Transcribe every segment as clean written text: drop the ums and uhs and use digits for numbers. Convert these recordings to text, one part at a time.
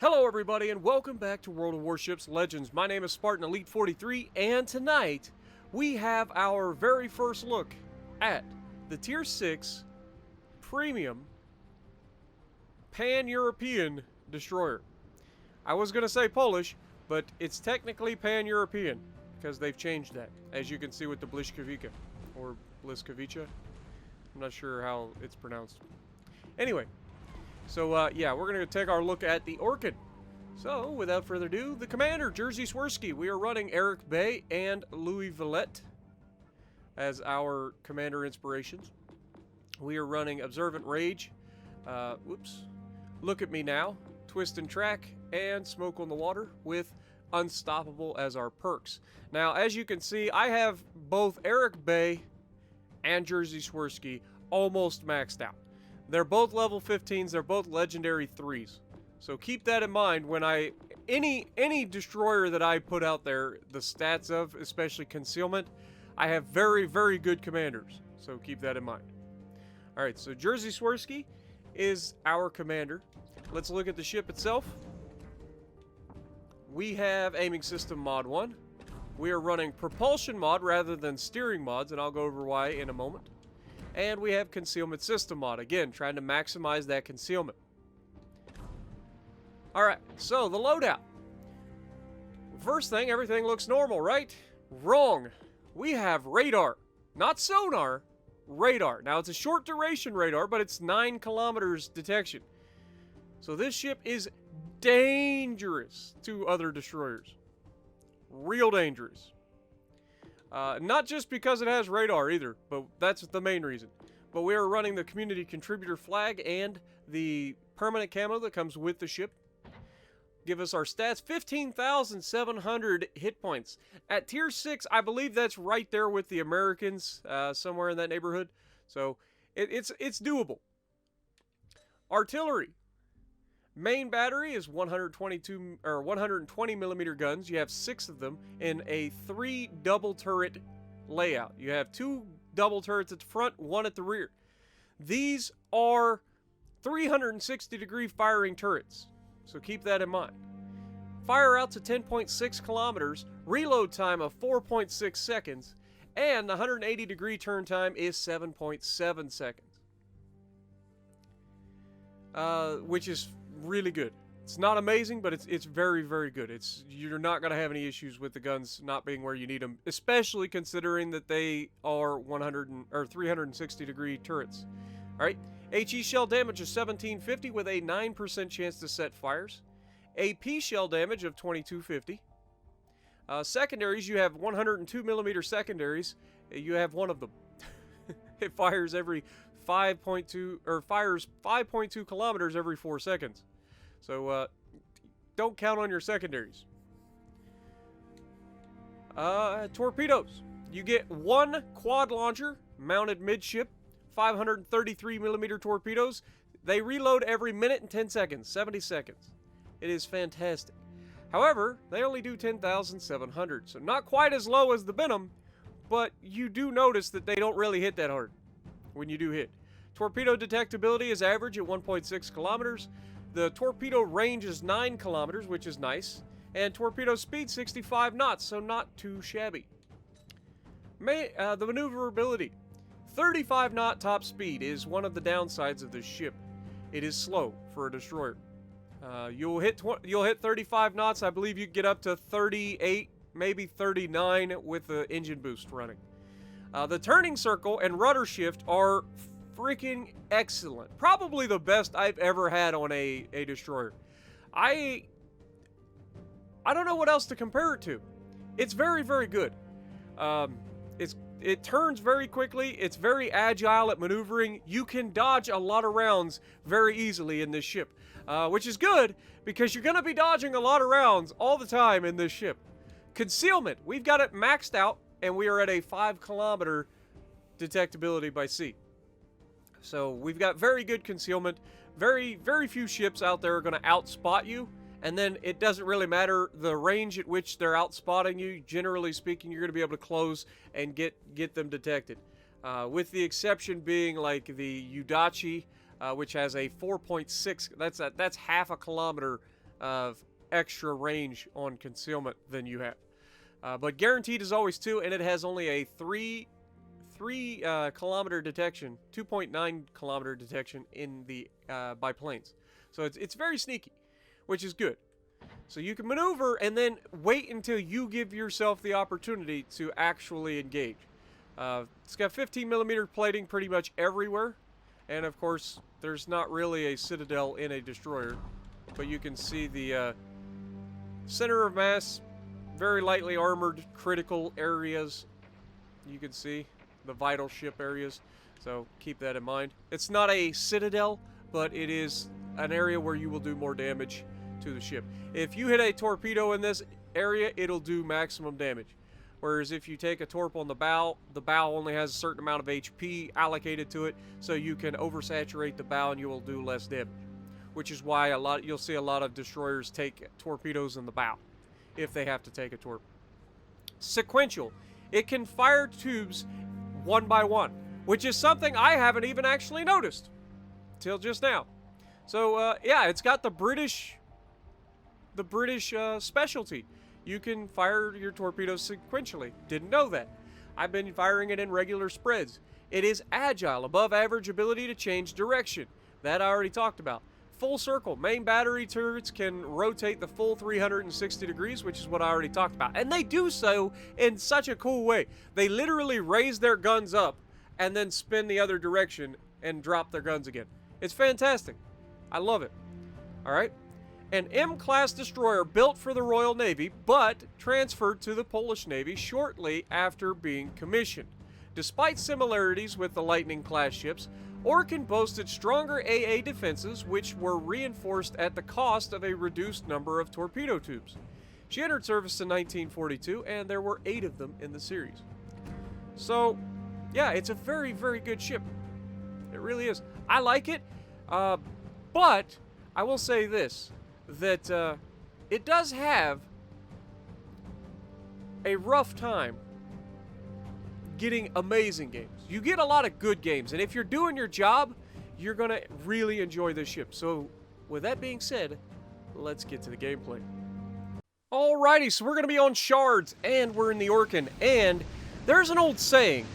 Hello everybody and welcome back to World of Warships Legends. My name is Spartan Elite 43 and tonight we have our very first look at the Tier 6 Premium Pan-European Destroyer. I was going to say Polish, but it's technically Pan-European because they've changed that, as you can see with the Błyskawica, or Błyskawica. I'm not sure how it's pronounced. Anyway. So, yeah, we're going to take our look at the Orkan. So, without further ado, the commander, Jerzy Swirsky. We are running Eric Bay and Louis Villette as our commander inspirations. We are running Observant Rage, Look at Me Now, Twist and Track, and Smoke on the Water with Unstoppable as our perks. Now, as you can see, I have both Eric Bay and Jerzy Swirsky almost maxed out. They're both level 15s, they're both legendary 3s. So keep that in mind when any destroyer that I put out there, the stats of, especially concealment, I have very, very good commanders. So keep that in mind. Alright, so Jerzy Swirsky is our commander. Let's look at the ship itself. We have Aiming System Mod 1. We are running Propulsion Mod rather than Steering Mods, and I'll go over why in a moment. And we have Concealment System Mod. Again, trying to maximize that concealment. Alright, so the loadout. First thing, everything looks normal, right? Wrong. We have radar. Not sonar, radar. Now, it's a short duration radar, but it's 9 kilometers detection. So this ship is dangerous to other destroyers. Real dangerous. Not just because it has radar either, but that's the main reason. But we are running the community contributor flag and the permanent camo that comes with the ship. Give us our stats, 15,700 hit points. At tier 6, I believe that's right there with the Americans, somewhere in that neighborhood. So it's doable. Artillery. Main battery is 120 millimeter guns. You have 6 of them in a 3 double turret layout. You have 2 double turrets at the front, 1 at the rear. These are 360 degree firing turrets, so keep that in mind. Fire out to 10.6 kilometers, reload time of 4.6 seconds, and the 180 degree turn time is 7.7 seconds. Which is really good. It's not amazing, but it's very, very good. You're not going to have any issues with the guns not being where you need them, especially considering that they are 360 degree turrets. All right, HE shell damage is 1750 with a 9% chance to set fires. AP shell damage of 2250. Secondaries, you have 102 millimeter secondaries. You have one of them. It fires every 5.2 kilometers every 4 seconds. So don't count on your secondaries. Torpedoes. You get 1 quad launcher mounted midship, 533 millimeter torpedoes. They reload every minute and 10 seconds, 70 seconds. It is fantastic. However, they only do 10,700, so not quite as low as the Venom, but you do notice that they don't really hit that hard when you do hit. Torpedo detectability is average at 1.6 kilometers. The torpedo range is 9 kilometers, which is nice. And torpedo speed 65 knots, so not too shabby. The maneuverability. 35 knot top speed is one of the downsides of this ship. It is slow for a destroyer. You'll hit 35 knots. I believe you get up to 38, maybe 39 with the engine boost running. The turning circle and rudder shift are freaking excellent. Probably the best I've ever had on a destroyer. I don't know what else to compare it to. It's very, very good. It turns very quickly. It's very agile at maneuvering. You can dodge a lot of rounds very easily in this ship, which is good because you're going to be dodging a lot of rounds all the time in this ship. Concealment. We've got it maxed out, and we are at a 5 kilometer detectability by sea. So we've got very good concealment. Very, very few ships out there are going to outspot you. And then it doesn't really matter the range at which they're outspotting you. Generally speaking, you're going to be able to close and get them detected. With the exception being like the Udachi, which has a 4.6. That's half a kilometer of extra range on concealment than you have. But guaranteed is always 2, and it has only a 3 kilometer detection, 2.9 kilometer detection in the by planes. So it's very sneaky, which is good. So you can maneuver and then wait until you give yourself the opportunity to actually engage. It's got 15 millimeter plating pretty much everywhere, and of course there's not really a citadel in a destroyer, but you can see the center of mass, very lightly armored critical areas. You can see the vital ship areas, so keep that in mind. It's not a citadel, but it is an area where you will do more damage to the ship. If you hit a torpedo in this area, it'll do maximum damage. Whereas if you take a torp on the bow only has a certain amount of HP allocated to it, so you can oversaturate the bow and you will do less damage. Which is why you'll see a lot of destroyers take torpedoes in the bow if they have to take a torp. Sequential. It can fire tubes one by one, which is something I haven't even actually noticed till just now. So yeah, it's got the British specialty. You can fire your torpedoes sequentially. Didn't know that. I've been firing it in regular spreads. It is agile, above average ability to change direction. That I already talked about. Full circle. Main battery turrets can rotate the full 360 degrees, which is what I already talked about. And they do so in such a cool way. They literally raise their guns up and then spin the other direction and drop their guns again. It's fantastic. I love it. Alright? An M-class destroyer built for the Royal Navy, but transferred to the Polish Navy shortly after being commissioned. Despite similarities with the Lightning-class ships, Orkan boasted stronger AA defenses, which were reinforced at the cost of a reduced number of torpedo tubes. She entered service in 1942, and there were 8 of them in the series. So, yeah, it's a very, very good ship. It really is. I like it, but I will say this, that it does have a rough time getting amazing games. You get a lot of good games, and if you're doing your job, you're going to really enjoy this ship. So, with that being said, let's get to the gameplay. Alrighty, so we're going to be on Shards, and we're in the Orkan, and there's an old saying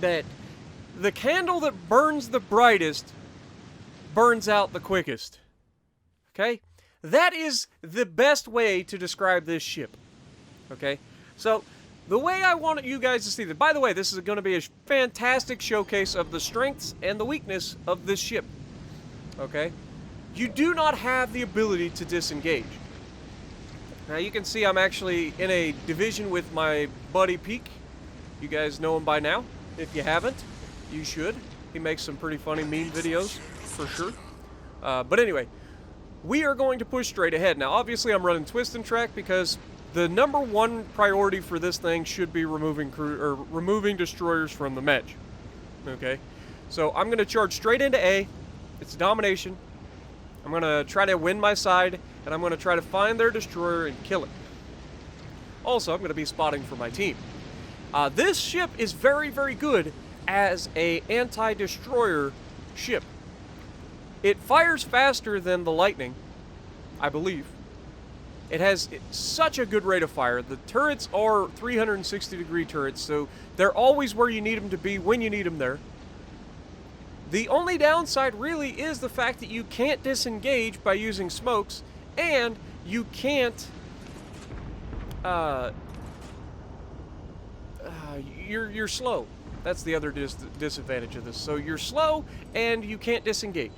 that the candle that burns the brightest burns out the quickest. Okay? That is the best way to describe this ship. Okay? So, the way I want you guys to see this, by the way, this is going to be a fantastic showcase of the strengths and the weakness of this ship. Okay? You do not have the ability to disengage. Now you can see I'm actually in a division with my buddy Peak. You guys know him by now. If you haven't, you should. He makes some pretty funny meme videos, for sure. But anyway, we are going to push straight ahead. Now obviously I'm running twist and track because the #1 priority for this thing should be removing destroyers from the match. Okay? So I'm going to charge straight into A. It's domination. I'm going to try to win my side, and I'm going to try to find their destroyer and kill it. Also, I'm going to be spotting for my team. This ship is very, very good as an anti-destroyer ship. It fires faster than the Lightning, I believe. It has such a good rate of fire. The turrets are 360-degree turrets, so they're always where you need them to be when you need them there. The only downside really is the fact that you can't disengage by using smokes, and you can't, you're slow. That's the other disadvantage of this. So you're slow, and you can't disengage,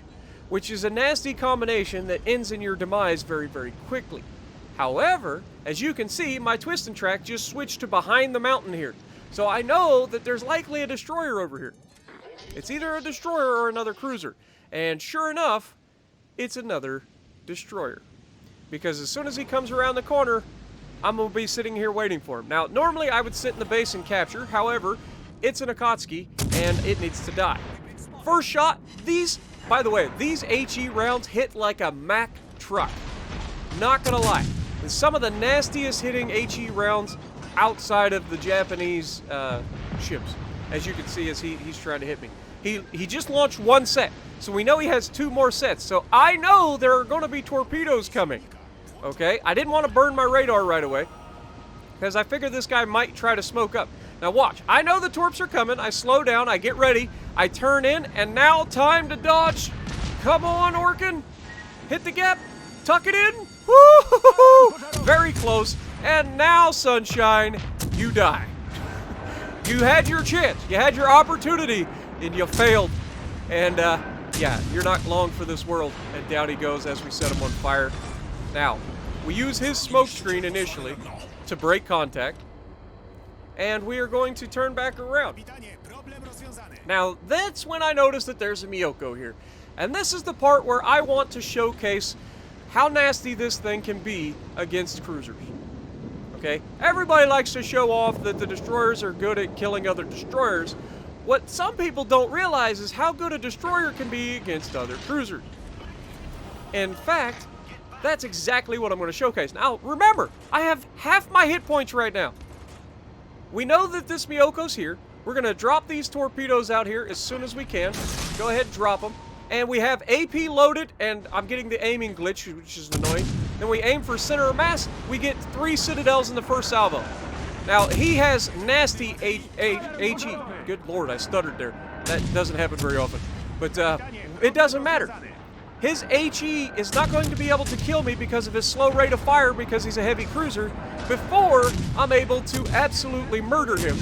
which is a nasty combination that ends in your demise very, very quickly. However, as you can see, my twist and track just switched to behind the mountain here. So I know that there's likely a destroyer over here. It's either a destroyer or another cruiser. And sure enough, it's another destroyer. Because as soon as he comes around the corner, I'm going to be sitting here waiting for him. Now, normally I would sit in the base and capture. However, it's an Akatsuki, and it needs to die. First shot, by the way, these HE rounds hit like a Mack truck. Not going to lie. Some of the nastiest hitting HE rounds outside of the Japanese ships. As you can see, as he's trying to hit me. He just launched 1 set, so we know he has 2 more sets. So I know there are going to be torpedoes coming. Okay, I didn't want to burn my radar right away because I figured this guy might try to smoke up. Now watch, I know the torps are coming. I slow down, I get ready, I turn in, and now time to dodge. Come on, Orkan. Hit the gap, tuck it in. Woo-hoo-hoo-hoo. Very close. And now, sunshine, you die. You had your chance, you had your opportunity, and you failed. And yeah, you're not long for this world. And down he goes as we set him on fire. Now, we use his smoke screen initially to break contact. And we are going to turn back around. Now, that's when I notice that there's a Miyoko here. And this is the part where I want to showcase how nasty this thing can be against cruisers. Okay? Everybody likes to show off that the destroyers are good at killing other destroyers. What some people don't realize is how good a destroyer can be against other cruisers. In fact, that's exactly what I'm going to showcase. Now, remember, I have half my hit points right now. We know that this Miyoko's here. We're going to drop these torpedoes out here as soon as we can. Go ahead and drop them. And we have AP loaded, and I'm getting the aiming glitch, which is annoying. Then we aim for center of mass. We get 3 citadels in the first salvo. Now, he has nasty HE. Good lord, I stuttered there. That doesn't happen very often. But it doesn't matter. His HE is not going to be able to kill me because of his slow rate of fire because he's a heavy cruiser before I'm able to absolutely murder him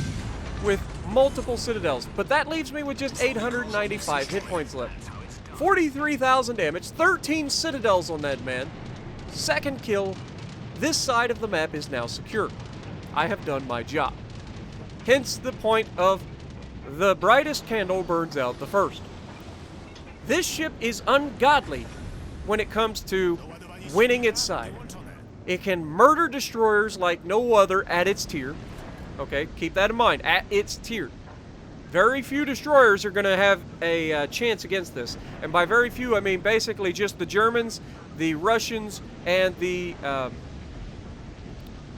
with multiple citadels. But that leaves me with just 895 hit points left. 43,000 damage, 13 citadels on that man. Second kill. This side of the map is now secure. I have done my job. Hence the point of the brightest candle burns out the first. This ship is ungodly when it comes to winning its side. It can murder destroyers like no other at its tier. Okay, keep that in mind, at its tier. Very few destroyers are going to have a chance against this. And by very few, I mean basically just the Germans, the Russians, and the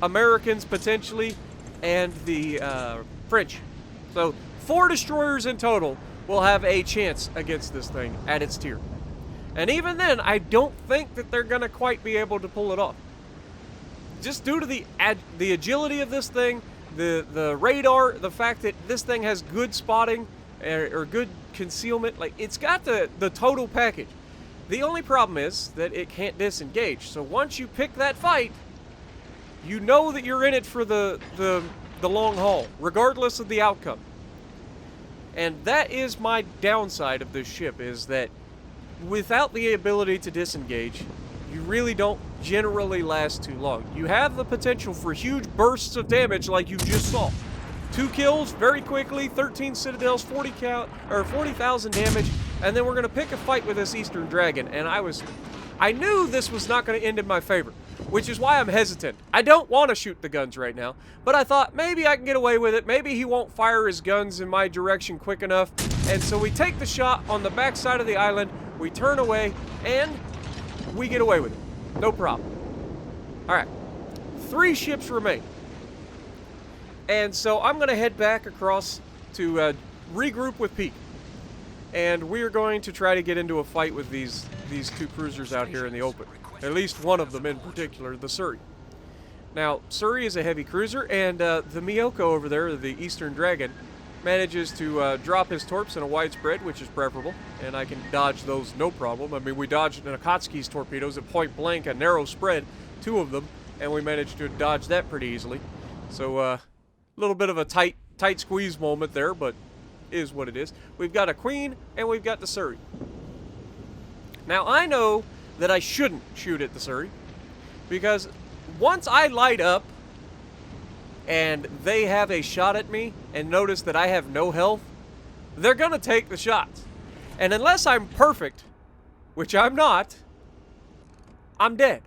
Americans potentially, and the French. So 4 destroyers in total will have a chance against this thing at its tier. And even then, I don't think that they're going to quite be able to pull it off. Just due to the agility of this thing, the radar, the fact that this thing has good spotting or good concealment, like it's got the total package. The only problem is that it can't disengage. So once you pick that fight, you know that you're in it for the long haul, regardless of the outcome. And that is my downside of this ship, is that without the ability to disengage, you really don't generally last too long. You have the potential for huge bursts of damage like you just saw. 2 kills very quickly, 13 citadels, 40,000 damage, and then we're going to pick a fight with this Eastern Dragon. And I knew this was not going to end in my favor, which is why I'm hesitant. I don't want to shoot the guns right now, but I thought maybe I can get away with it. Maybe he won't fire his guns in my direction quick enough. And so we take the shot on the back side of the island, we turn away, and we get away with it. No problem. Alright. 3 ships remain. And so I'm going to head back across to regroup with Peak. And we are going to try to get into a fight with these 2 cruisers out here in the open. At least one of them in particular, the Surrey. Now, Surrey is a heavy cruiser, and the Miyoko over there, the Eastern Dragon, manages to drop his torps in a widespread, which is preferable, and I can dodge those no problem. I mean, we dodged Nakatsuki's torpedoes at point blank, a narrow spread, 2 of them, and we managed to dodge that pretty easily. So, a little bit of a tight squeeze moment there, but is what it is. We've got a Queen, and we've got the Surrey. Now, I know that I shouldn't shoot at the Surrey, because once I light up and they have a shot at me and notice that I have no health, they're gonna take the shots. And unless I'm perfect, which I'm not, I'm dead.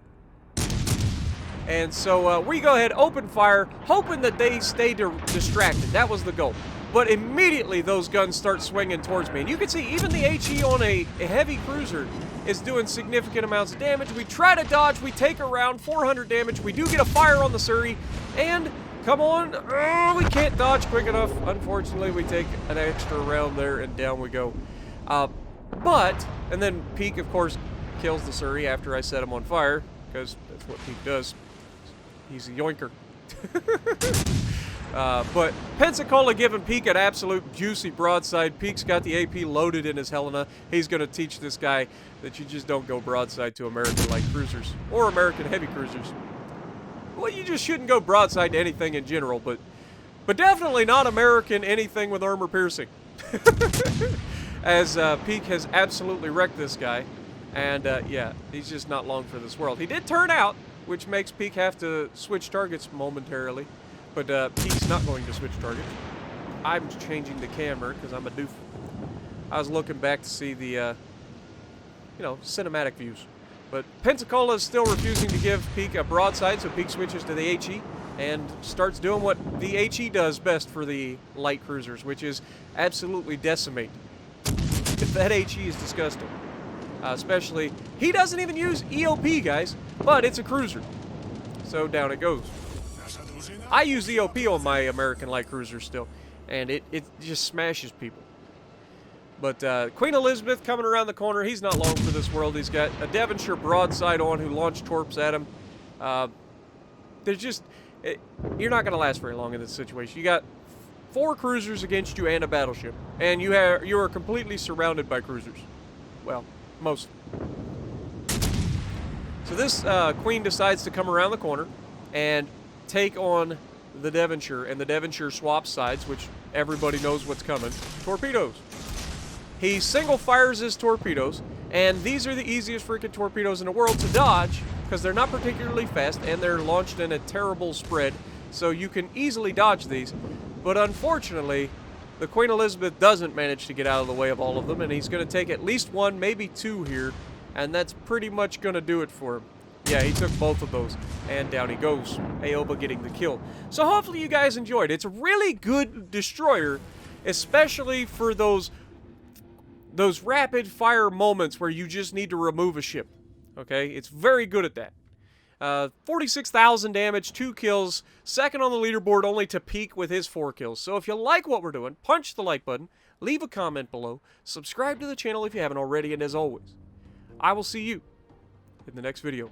And so we go ahead, open fire, hoping that they stay distracted. That was the goal. But immediately those guns start swinging towards me. And you can see even the HE on a heavy cruiser is doing significant amounts of damage. We try to dodge, we take around 400 damage. We do get a fire on the Surrey, and come on, we can't dodge quick enough. Unfortunately, we take an extra round there, and down we go. And then Peak, of course, kills the Surrey after I set him on fire, because That's what Peak does. He's a yoinker. But Pensacola giving Peak an absolute juicy broadside. Peak's got the AP loaded in his Helena. He's going to teach this guy that you just don't go broadside to American light cruisers or American heavy cruisers. Well, you just shouldn't go broadside to anything in general, but definitely not American anything with armor piercing. As Peak has absolutely wrecked this guy, and yeah, he's just not long for this world. He did turn out, which makes Peak have to switch targets momentarily. But Peak's not going to switch targets. I'm changing the camera because I'm a doof. I was looking back to see the, you know, cinematic views. But Pensacola is still refusing to give Peak a broadside, so Peak switches to the HE and starts doing what the HE does best for the light cruisers, which is absolutely decimate. That HE is disgusting. Especially, he doesn't even use EOP, guys, but it's a cruiser. So down it goes. I use EOP on my American light cruiser still, and it just smashes people. But Queen Elizabeth coming around the corner. He's not long for this world. He's got a Devonshire broadside on who launched torps at him. There's just... you're not going to last very long in this situation. You got 4 cruisers against you and a battleship, and you are completely surrounded by cruisers. Well, most. So this Queen decides to come around the corner and take on the Devonshire, and the Devonshire swaps sides, which everybody knows what's coming. Torpedoes. He single fires his torpedoes, and these are the easiest freaking torpedoes in the world to dodge because they're not particularly fast and they're launched in a terrible spread, so you can easily dodge these. But unfortunately, the Queen Elizabeth doesn't manage to get out of the way of all of them, and he's going to take at least 1, maybe 2 here, and that's pretty much going to do it for him. Yeah, he took both of those, and down he goes. Aoba getting the kill. So hopefully you guys enjoyed. It's a really good destroyer, especially for those rapid-fire moments where you just need to remove a ship. Okay? It's very good at that. 46,000 damage, 2 kills, second on the leaderboard only to Peak with his 4 kills. So if you like what we're doing, punch the like button, leave a comment below, subscribe to the channel if you haven't already, and as always, I will see you in the next video.